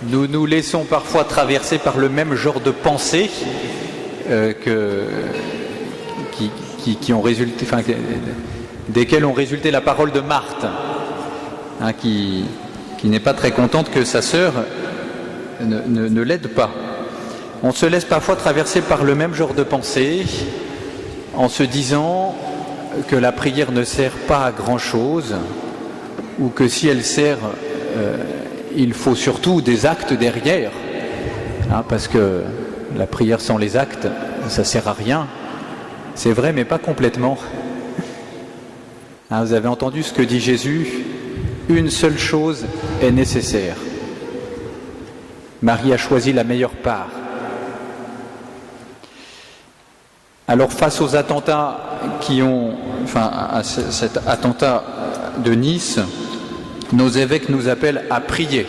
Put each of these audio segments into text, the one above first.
Nous nous laissons parfois traverser par le même genre de pensée qui ont résulté, enfin, desquelles ont résulté la parole de Marthe, hein, qui n'est pas très contente que sa sœur ne l'aide pas. On se laisse parfois traverser par le même genre de pensée en se disant que la prière ne sert pas à grand-chose ou que si elle sert, il faut surtout des actes derrière, hein, parce que la prière sans les actes, ça ne sert à rien. C'est vrai, mais pas complètement. Hein, vous avez entendu ce que dit Jésus, une seule chose est nécessaire. Marie a choisi la meilleure part. Alors face aux attentats à cet attentat de Nice, nos évêques nous appellent à prier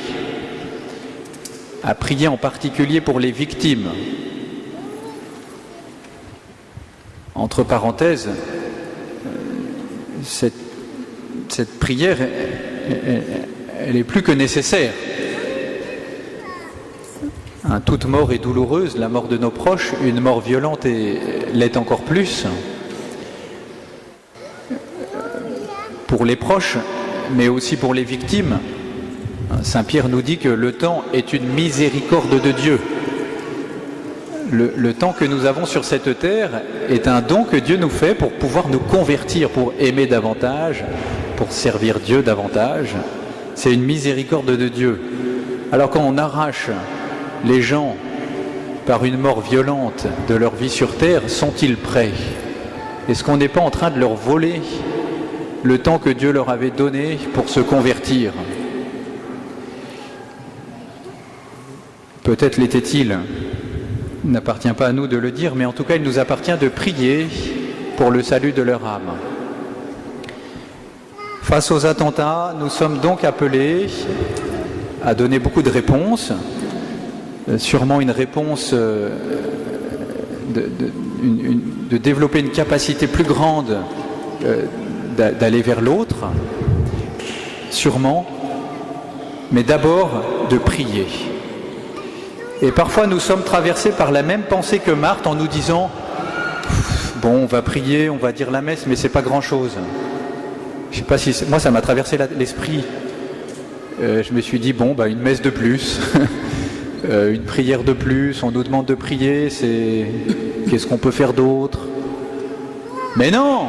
en particulier pour les victimes. Entre parenthèses, cette prière, elle est plus que nécessaire. Toute mort est douloureuse, la mort de nos proches, une mort violente l'est encore plus. Pour les proches, mais aussi pour les victimes, Saint Pierre nous dit que le temps est une miséricorde de Dieu. Le temps que nous avons sur cette terre est un don que Dieu nous fait pour pouvoir nous convertir, pour aimer davantage, pour servir Dieu davantage. C'est une miséricorde de Dieu. Alors quand on arrache les gens par une mort violente de leur vie sur terre, sont-ils prêts? Est-ce qu'on n'est pas en train de leur voler le temps que Dieu leur avait donné pour se convertir? Peut-être l'était-il. Il n'appartient pas à nous de le dire, mais en tout cas, il nous appartient de prier pour le salut de leur âme. Face aux attentats, nous sommes donc appelés à donner beaucoup de réponses, sûrement une réponse de développer une capacité plus grande d'aller vers l'autre, sûrement, mais d'abord de prier. Et parfois nous sommes traversés par la même pensée que Marthe en nous disant « Bon, on va prier, on va dire la messe, mais c'est pas grand-chose. » Je sais pas si moi ça m'a traversé l'esprit. Je me suis dit « Bon, une messe de plus, une prière de plus, on nous demande de prier, qu'est-ce qu'on peut faire d'autre ?» Mais non,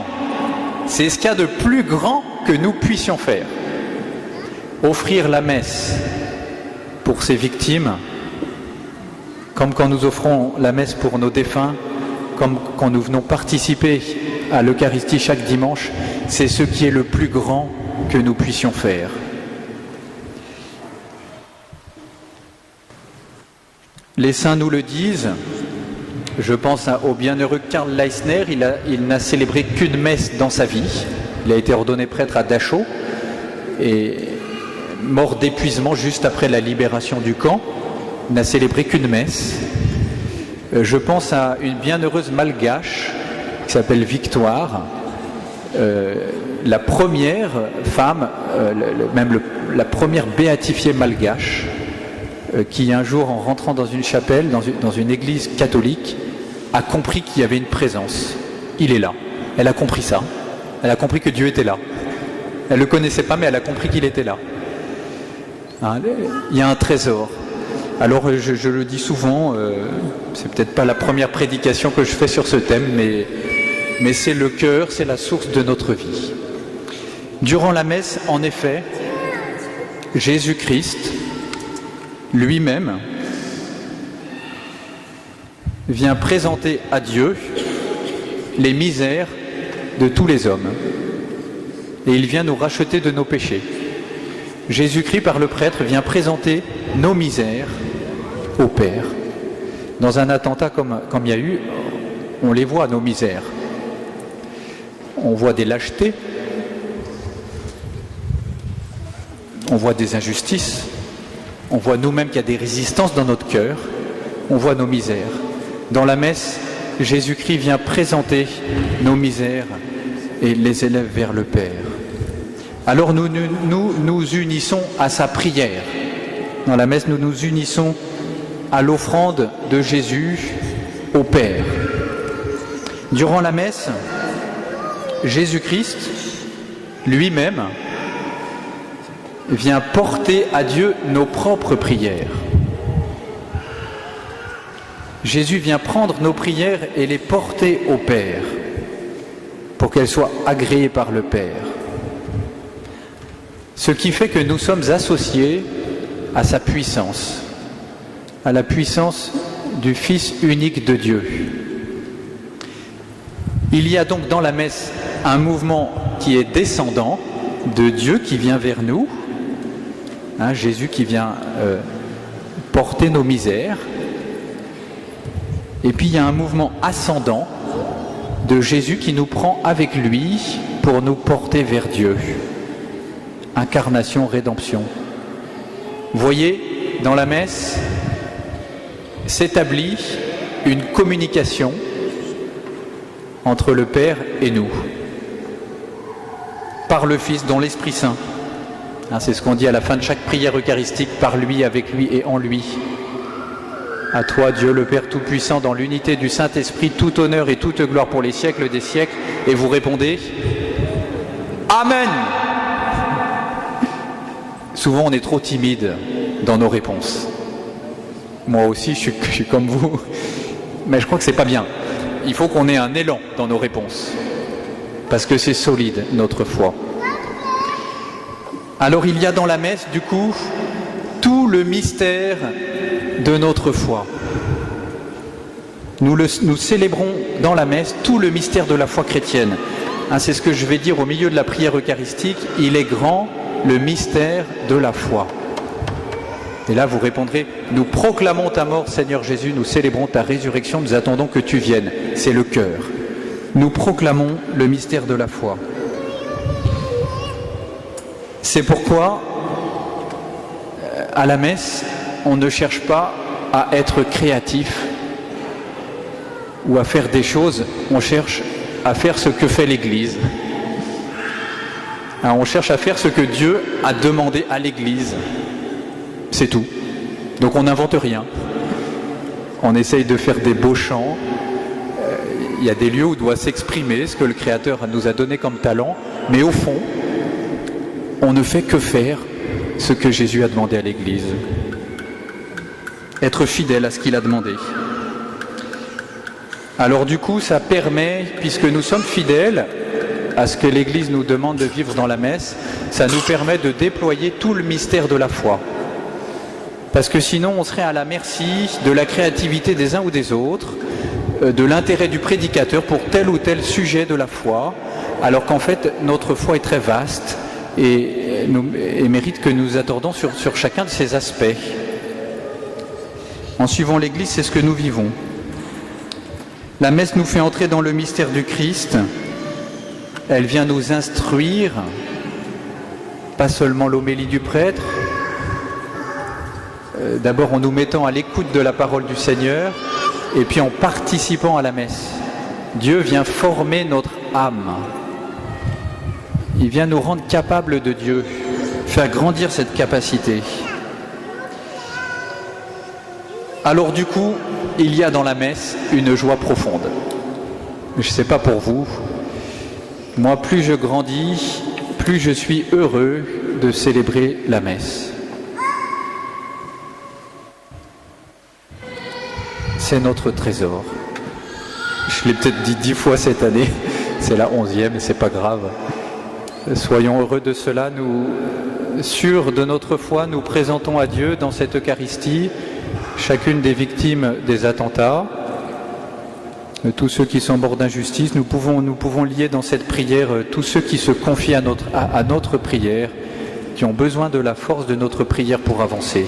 c'est ce qu'il y a de plus grand que nous puissions faire. Offrir la messe pour ces victimes, comme quand nous offrons la messe pour nos défunts, comme quand nous venons participer à l'Eucharistie chaque dimanche, c'est ce qui est le plus grand que nous puissions faire. Les saints nous le disent. Je pense au bienheureux Karl Leissner, il n'a célébré qu'une messe dans sa vie. Il a été ordonné prêtre à Dachau et mort d'épuisement juste après la libération du camp. Il n'a célébré qu'une messe. Je pense à une bienheureuse malgache qui s'appelle Victoire, la première femme, la première béatifiée malgache, qui un jour, en rentrant dans une chapelle, dans une église catholique, a compris qu'il y avait une présence. Il est là. Elle a compris ça. Elle a compris que Dieu était là. Elle ne le connaissait pas, mais elle a compris qu'il était là. Il y a un trésor. Alors je le dis souvent, c'est peut-être pas la première prédication que je fais sur ce thème, mais c'est le cœur, c'est la source de notre vie. Durant la messe, en effet, Jésus-Christ lui-même vient présenter à Dieu les misères de tous les hommes. Et il vient nous racheter de nos péchés. Jésus-Christ, par le prêtre, vient présenter nos misères au Père. Dans un attentat comme il y a eu, on les voit, nos misères. On voit des lâchetés, on voit des injustices, on voit nous-mêmes qu'il y a des résistances dans notre cœur, on voit nos misères. Dans la messe, Jésus-Christ vient présenter nos misères et les élève vers le Père. Alors nous unissons à sa prière. Dans la messe, nous nous unissons à l'offrande de Jésus au Père. Durant la messe, Jésus-Christ lui-même vient porter à Dieu nos propres prières. Jésus vient prendre nos prières et les porter au Père pour qu'elles soient agréées par le Père. Ce qui fait que nous sommes associés à sa puissance, à la puissance du Fils unique de Dieu. Il y a donc dans la messe un mouvement qui est descendant de Dieu qui vient vers nous, Jésus qui vient porter nos misères, et puis il y a un mouvement ascendant de Jésus qui nous prend avec lui pour nous porter vers Dieu. Incarnation, rédemption. Vous voyez, dans la messe s'établit une communication entre le Père et nous, par le Fils, dont l'Esprit Saint. C'est ce qu'on dit à la fin de chaque prière eucharistique, par lui, avec lui et en lui. À toi, Dieu le Père Tout-Puissant, dans l'unité du Saint-Esprit, tout honneur et toute gloire pour les siècles des siècles. Et vous répondez Amen. Souvent, on est trop timide dans nos réponses. Moi aussi, je suis comme vous, mais je crois que c'est pas bien. Il faut qu'on ait un élan dans nos réponses, parce que c'est solide, notre foi. Alors il y a dans la messe, du coup, tout le mystère de notre foi. Nous célébrons dans la messe tout le mystère de la foi chrétienne. C'est ce que je vais dire au milieu de la prière eucharistique. Il est grand, le mystère de la foi. Et là, vous répondrez, nous proclamons ta mort, Seigneur Jésus, nous célébrons ta résurrection, nous attendons que tu viennes. C'est le cœur. Nous proclamons le mystère de la foi. C'est pourquoi, à la messe, on ne cherche pas à être créatif ou à faire des choses, on cherche à faire ce que fait l'Église. On cherche à faire ce que Dieu a demandé à l'Église. C'est tout. Donc on n'invente rien. On essaye de faire des beaux chants. Il y a des lieux où doit s'exprimer ce que le Créateur nous a donné comme talent, mais au fond, on ne fait que faire ce que Jésus a demandé à l'Église. Être fidèle à ce qu'il a demandé. Alors du coup, ça permet, puisque nous sommes fidèles à ce que l'Église nous demande de vivre dans la messe, ça nous permet de déployer tout le mystère de la foi. Parce que sinon, on serait à la merci de la créativité des uns ou des autres, de l'intérêt du prédicateur pour tel ou tel sujet de la foi, alors qu'en fait, notre foi est très vaste et mérite que nous attendons sur chacun de ces aspects. En suivant l'Église, c'est ce que nous vivons. La messe nous fait entrer dans le mystère du Christ. Elle vient nous instruire, pas seulement l'homélie du prêtre, d'abord en nous mettant à l'écoute de la parole du Seigneur, et puis en participant à la messe. Dieu vient former notre âme. Il vient nous rendre capables de Dieu, faire grandir cette capacité. Alors du coup, il y a dans la messe une joie profonde. Je ne sais pas pour vous, moi plus je grandis, plus je suis heureux de célébrer la messe. C'est notre trésor. Je l'ai peut-être dit 10 fois cette année, c'est la 11e, c'est pas grave. Soyons heureux de cela, nous, sûrs de notre foi, nous présentons à Dieu dans cette Eucharistie chacune des victimes des attentats, tous ceux qui sont morts d'injustice. Nous pouvons lier dans cette prière tous ceux qui se confient à notre prière, qui ont besoin de la force de notre prière pour avancer.